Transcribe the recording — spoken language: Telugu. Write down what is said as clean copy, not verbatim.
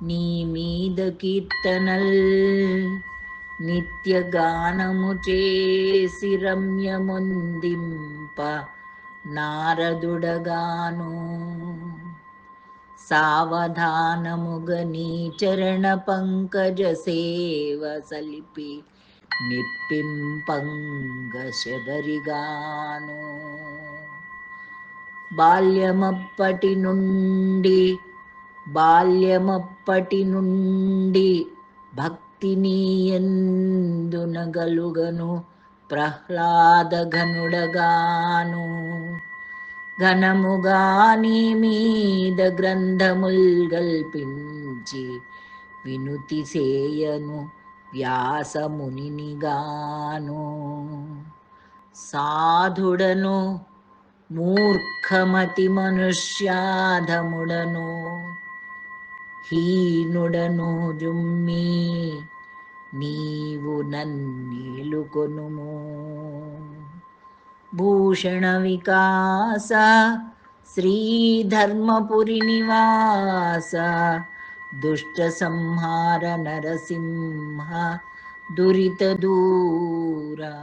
నీ మీద కీర్తనల్ నిత్యగానము చేసి రమ్యముందింప నారదుడగాను. సావధానముగ నీ చరణ పంకజ సేవ సలిపి నిప్పింపంగ శబరిగాను. బాల్యమప్పటి నుండి భక్తి నీయందునగలుగను ప్రహ్లాద ఘనుడగాను. ఘనముగా నీ మీద గ్రంథముల్ గల్పించి వినుతి సేయను వ్యాసమునిగాను. సాధుడను మూర్ఖమతి మనుష్యాధముడను హీనుడను జుమ్మి నీవు నన్నేలుకొనుము. భూషణ వికాస శ్రీధర్మపురి నివాస దుష్ట సంహార నరసింహ దురిత దూర